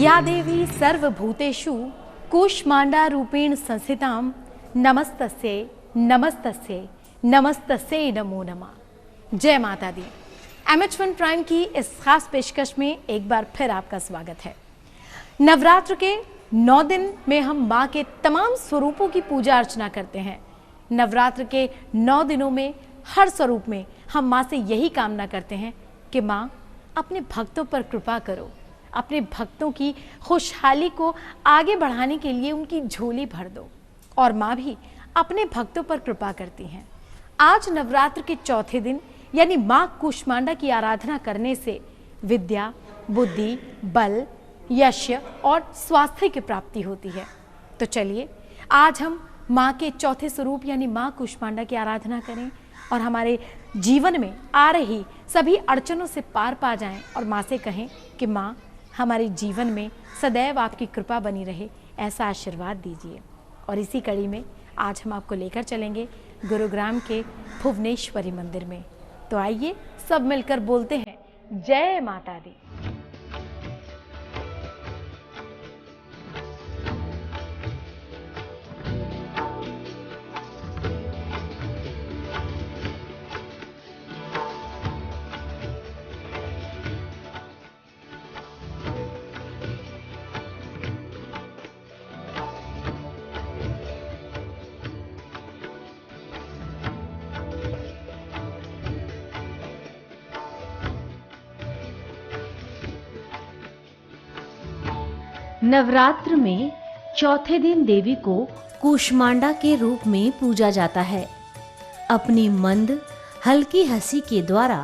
या देवी सर्वभूतेषु कूष्मांडा रूपेण संस्थितां नमस्तस्यै नमस्तस्यै नमस्तस्यै नमो नमः। जय माता दी। MH1 प्राइम की इस खास पेशकश में एक बार फिर आपका स्वागत है। नवरात्र के 9 दिन में हम माँ के तमाम स्वरूपों की पूजा अर्चना करते हैं। नवरात्र के 9 दिनों में हर स्वरूप में हम माँ से यही कामना करते हैं कि माँ अपने भक्तों पर कृपा करो, अपने भक्तों की खुशहाली को आगे बढ़ाने के लिए उनकी झोली भर दो। और माँ भी अपने भक्तों पर कृपा करती हैं। आज नवरात्र के चौथे दिन यानी माँ कूष्मांडा की आराधना करने से विद्या, बुद्धि, बल, यश और स्वास्थ्य की प्राप्ति होती है। तो चलिए आज हम माँ के चौथे स्वरूप यानी माँ कूष्मांडा की आराधना करें और हमारे जीवन में आ रही सभी अड़चनों से पार पा जाएं और माँ से कहें कि माँ हमारे जीवन में सदैव आपकी कृपा बनी रहे, ऐसा आशीर्वाद दीजिए। और इसी कड़ी में आज हम आपको लेकर चलेंगे गुरुग्राम के भुवनेश्वरी मंदिर में। तो आइए सब मिलकर बोलते हैं जय माता दी। नवरात्र में चौथे दिन देवी को कूष्मांडा के रूप में पूजा जाता है। अपनी मंद हल्की हंसी के द्वारा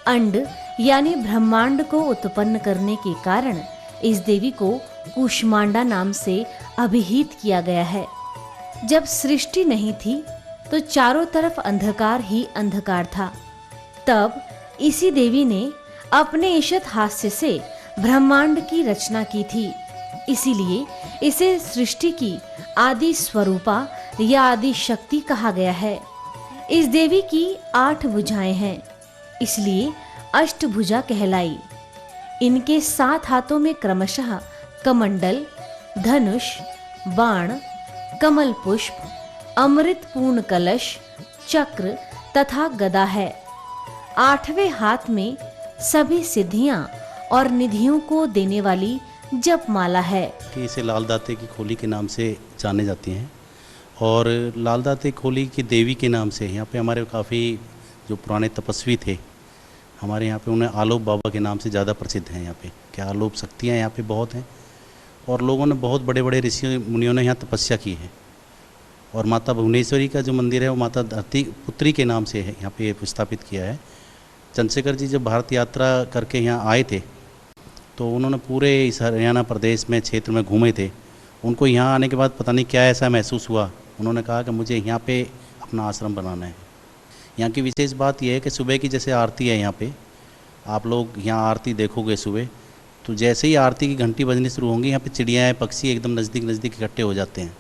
अंड यानी ब्रह्मांड को उत्पन्न करने के कारण इस देवी को कूष्मांडा नाम से अभिहित किया गया है। जब सृष्टि नहीं थी तो चारों तरफ अंधकार ही अंधकार था। तब इसी देवी ने अपने ईशत हास्य से ब्रह्मांड की रचना की थी। इसीलिए इसे सृष्टि की आदि स्वरूपा या आदि शक्ति कहा गया है। इस देवी की 8 भुजाएं हैं, इसलिए अष्टभुजा कहलाई। इनके 7 हाथों में क्रमशः कमंडल, धनुष, बाण, कमल पुष्प, अमृत पूर्ण कलश, चक्र तथा गदा है। 8वें हाथ में सभी सिद्धियां और निधियों को देने वाली जप माला है। इसे लाल दाते की खोली के नाम से जाने जाती हैं और लाल दाते खोली की देवी के नाम से यहाँ पे हमारे काफ़ी जो पुराने तपस्वी थे हमारे यहाँ पे उन्हें आलोप बाबा के नाम से ज़्यादा प्रसिद्ध हैं। यहाँ पे क्या आलोप शक्तियाँ यहाँ पे बहुत हैं और लोगों ने बहुत बड़े बड़े ऋषि मुनियों ने यहाँ तपस्या की है। और माता भुवनेश्वरी का जो मंदिर है वो माता धरती पुत्री के नाम से है यहाँ पे स्थापित किया है। चंद्रशेखर जी जब भारत यात्रा करके यहाँ आए थे तो उन्होंने पूरे इस हरियाणा प्रदेश में क्षेत्र में घूमे थे। उनको यहाँ आने के बाद पता नहीं क्या ऐसा महसूस हुआ, उन्होंने कहा कि मुझे यहाँ पे अपना आश्रम बनाना है। यहाँ की विशेष बात यह है कि सुबह की जैसे आरती है यहाँ पे, आप लोग यहाँ आरती देखोगे सुबह तो जैसे ही आरती की घंटी बजनी शुरू होंगी यहाँ पे चिड़ियाँ पक्षी एकदम नज़दीक नज़दीक इकट्ठे हो जाते हैं।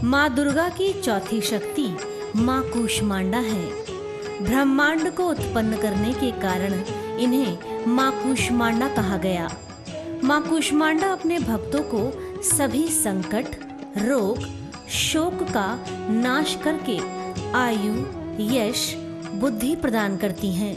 माँ दुर्गा की चौथी शक्ति माँ कूष्मांडा है। ब्रह्मांड को उत्पन्न करने के कारण इन्हें माँ कूष्मांडा कहा गया। माँ कूष्मांडा अपने भक्तों को सभी संकट, रोग, शोक का नाश करके आयु, यश, बुद्धि प्रदान करती हैं।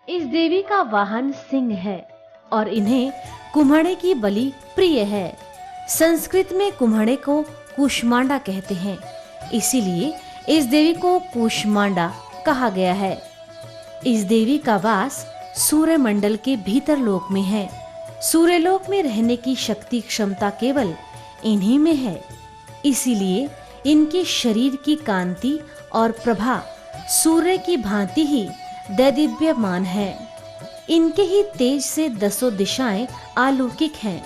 इस देवी का वाहन सिंह है और इन्हें कुम्हड़े की बलि प्रिय है। संस्कृत में कुम्हड़े को कूष्मांडा कहते हैं, इसीलिए इस देवी को कूष्मांडा कहा गया है। इस देवी का वास सूर्य मंडल के भीतर लोक में है। सूर्य लोक में रहने की शक्ति क्षमता केवल इन्हीं में है, इसीलिए इनके शरीर की कांति और प्रभा सूर्य की भांति ही दैदिव्यमान है। इनके ही तेज से दसों दिशाएं अलौकिक हैं।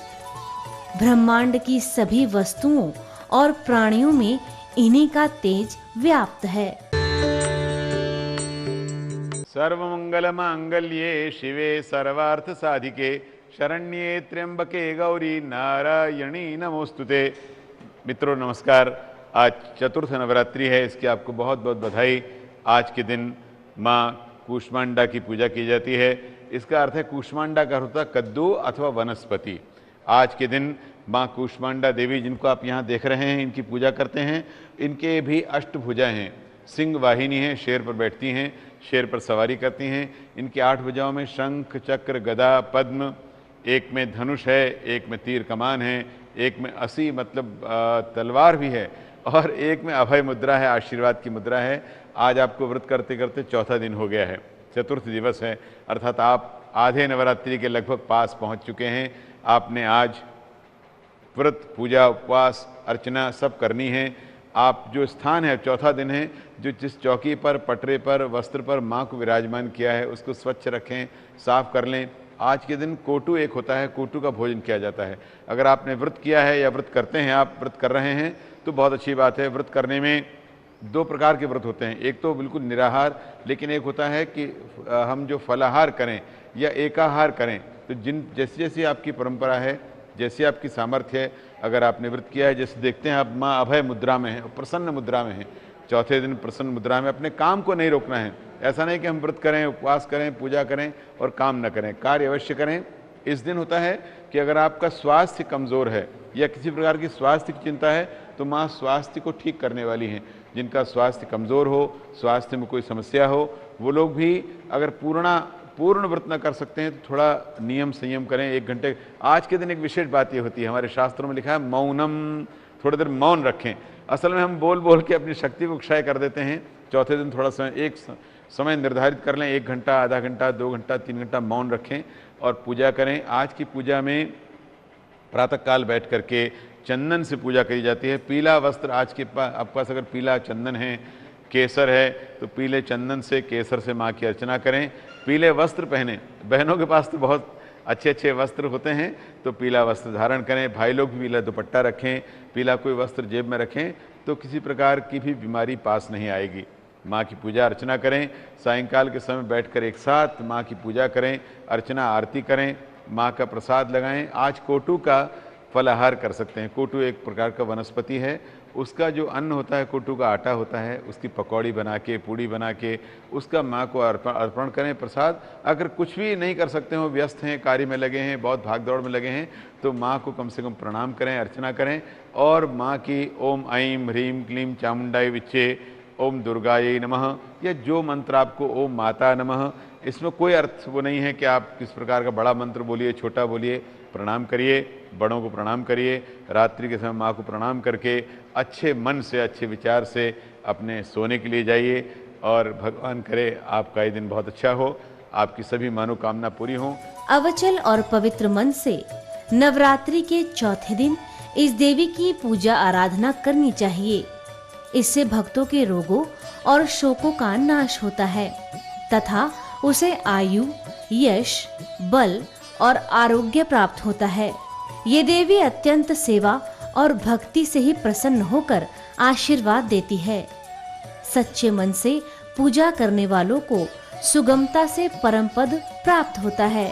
ब्रह्मांड की सभी वस्तुओं और प्राणियों में इन्हीं का तेज व्याप्त है। सर्वमंगल मांगल्ये शिवे सर्वार्थ साधिके शरण्ये त्र्यंबके गौरी नारायणी नमोस्तुते। मित्रों नमस्कार। आज चतुर्थ नवरात्रि है, इसकी आपको बहुत बहुत बधाई। आज के दिन माँ कूष्मांडा की पूजा की जाती है। इसका अर्थ है कूष्मांडा का होता कद्दू अथवा वनस्पति। आज के दिन माँ कूष्मांडा देवी जिनको आप यहाँ देख रहे हैं, इनकी पूजा करते हैं। इनके भी अष्टभुजाएं हैं, सिंह वाहिनी हैं, शेर पर बैठती हैं, शेर पर सवारी करती हैं। इनकी 8 भुजाओं में शंख, चक्र, गदा, पद्म, एक में धनुष है, एक में तीर कमान है, एक में असी मतलब तलवार भी है, और एक में अभय मुद्रा है, आशीर्वाद की मुद्रा है। आज आपको व्रत करते करते चौथा दिन हो गया है, चतुर्थ दिवस है, अर्थात आप आधे नवरात्रि के लगभग पास पहुंच चुके हैं। आपने आज व्रत, पूजा, उपवास, अर्चना सब करनी है। आप जो स्थान है, चौथा दिन है, जो जिस चौकी पर, पटरे पर, वस्त्र पर माँ को विराजमान किया है उसको स्वच्छ रखें, साफ कर लें। आज के दिन कोटू एक होता है, कोटू का भोजन किया जाता है। अगर आपने व्रत किया है या व्रत करते हैं, आप व्रत कर रहे हैं तो बहुत अच्छी बात है। व्रत करने में 2 प्रकार के व्रत होते हैं, एक तो बिल्कुल निराहार, लेकिन एक होता है कि हम जो फलाहार करें या एकाहार करें। तो जैसी जैसी आपकी परंपरा है, जैसी आपकी सामर्थ्य है, अगर आपने व्रत किया है, जैसे देखते हैं आप माँ अभय मुद्रा में है, प्रसन्न मुद्रा में है, चौथे दिन प्रसन्न मुद्रा में। अपने काम को नहीं रोकना है। ऐसा नहीं कि हम व्रत करें, उपवास करें, पूजा करें और काम न करें, कार्य अवश्य करें। इस दिन होता है कि अगर आपका स्वास्थ्य कमज़ोर है या किसी प्रकार की स्वास्थ्य की चिंता है तो माँ स्वास्थ्य को ठीक करने वाली हैं। जिनका स्वास्थ्य कमज़ोर हो, स्वास्थ्य में कोई समस्या हो, वो लोग भी अगर पूर्ण व्रत न कर सकते हैं तो थोड़ा नियम संयम करें। 1 घंटे। आज के दिन एक विशेष बात ये होती है, हमारे शास्त्रों में लिखा है मौनम, थोड़ी देर मौन रखें। असल में हम बोल बोल के अपनी शक्ति को क्षय कर देते हैं। चौथे दिन थोड़ा एक समय निर्धारित कर लें, 1 घंटा, आधा घंटा, 2 घंटा, 3 घंटा मौन रखें और पूजा करें। आज की पूजा में प्रातःकाल बैठ करके चंदन से पूजा करी जाती है। पीला वस्त्र, आज के आपके पास अगर पीला चंदन है, केसर है, तो पीले चंदन से, केसर से माँ की अर्चना करें। पीले वस्त्र पहने, बहनों के पास तो बहुत अच्छे अच्छे वस्त्र होते हैं, तो पीला वस्त्र धारण करें। भाई लोग भी पीला दुपट्टा रखें, पीला कोई वस्त्र जेब में रखें, तो किसी प्रकार की भी बीमारी पास नहीं आएगी। माँ की पूजा अर्चना करें। सायंकाल के समय बैठकर एक साथ माँ की पूजा करें, अर्चना आरती करें, माँ का प्रसाद लगाएं। आज कोटू का फलाहार कर सकते हैं। कोटू एक प्रकार का वनस्पति है, उसका जो अन्न होता है, कोटू का आटा होता है, उसकी पकौड़ी बना के, पूड़ी बना के उसका माँ को अर्पण करें प्रसाद। अगर कुछ भी नहीं कर सकते हो, व्यस्त हैं, कार्य में लगे हैं, बहुत भाग दौड़ में लगे हैं, तो माँ को कम से कम प्रणाम करें, अर्चना करें और माँ की ओम ऐं ह्रीं क्लीं चामुंडाय विच्चे, ओम दुर्गायै नमः, या जो मंत्र आपको, ओम माता नमः, इसमें कोई अर्थ वो नहीं है कि आप किस प्रकार का बड़ा मंत्र बोलिए, छोटा बोलिए। प्रणाम करिए, बड़ों को प्रणाम करिए। रात्रि के समय माँ को प्रणाम करके अच्छे मन से, अच्छे विचार से अपने सोने के लिए जाइए और भगवान करे आपका ये दिन बहुत अच्छा हो, आपकी सभी मनोकामना पूरी हो। अवचल और पवित्र मन से नवरात्रि के चौथे दिन इस देवी की पूजा आराधना करनी चाहिए। इससे भक्तों के रोगों और शोकों का नाश होता है तथा उसे आयु, यश, बल और आरोग्य प्राप्त होता है। ये देवी अत्यंत सेवा और भक्ति से ही प्रसन्न होकर आशीर्वाद देती है। सच्चे मन से पूजा करने वालों को सुगमता से परम पद प्राप्त होता है।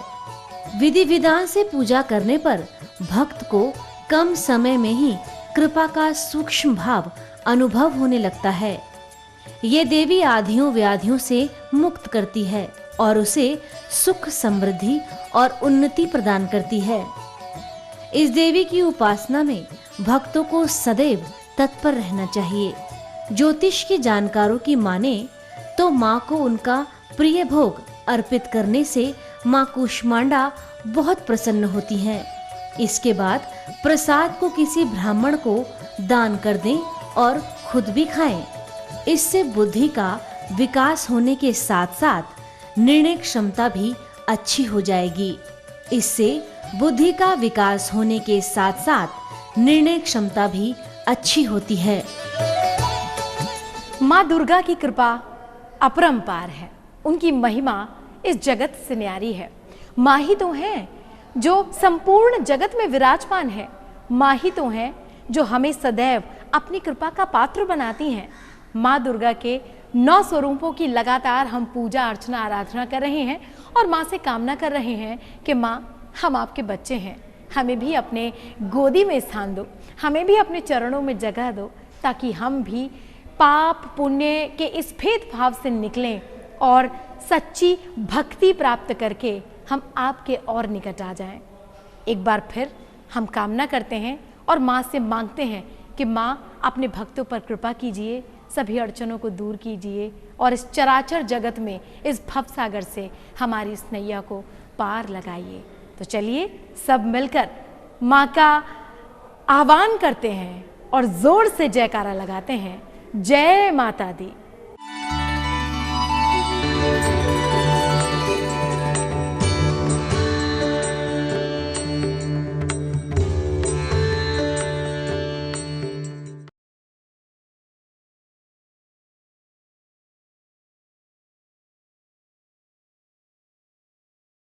विधि विधान से पूजा करने पर भक्त को कम समय में ही कृपा का सूक्ष्म भाव अनुभव होने लगता है। ये देवी आधियों व्याधियों से मुक्त करती है और उसे सुख, समृद्धि और उन्नति प्रदान करती है। इस देवी की उपासना में भक्तों को सदैव तत्पर रहना चाहिए। ज्योतिष के जानकारों की माने तो माँ को उनका प्रिय भोग अर्पित करने से माँ कूष्मांडा बहुत प्रसन्न होती हैं। इसके बाद प्रसाद को किसी ब्राह्मण को दान कर दें और खुद भी खाएं। इससे बुद्धि का विकास होने के साथ साथ निर्णय क्षमता भी अच्छी हो जाएगी। इससे बुद्धि का विकास होने के साथ साथ निर्णय क्षमता भी अच्छी होती है। माँ दुर्गा की कृपा अपरंपार है। उनकी महिमा इस जगत से न्यारी है। माँ ही तो हैं जो संपूर्ण जगत में विराजमान है। माँ ही तो हैं जो हमें सदैव अपनी कृपा का पात्र बनाती हैं। माँ दुर्गा के 9 स्वरूपों की लगातार हम पूजा अर्चना आराधना कर रहे हैं और माँ से कामना कर रहे हैं कि माँ, हम आपके बच्चे हैं, हमें भी अपने गोदी में स्थान दो, हमें भी अपने चरणों में जगह दो, ताकि हम भी पाप पुण्य के इस भेदभाव से निकलें और सच्ची भक्ति प्राप्त करके हम आपके और निकट आ जाएं। एक बार फिर हम कामना करते हैं और माँ से मांगते हैं कि माँ अपने भक्तों पर कृपा कीजिए, सभी अड़चनों को दूर कीजिए और इस चराचर जगत में, इस भवसागर से हमारी इस नैया को पार लगाइए। तो चलिए सब मिलकर माँ का आह्वान करते हैं और जोर से जयकारा लगाते हैं। जय माता दी।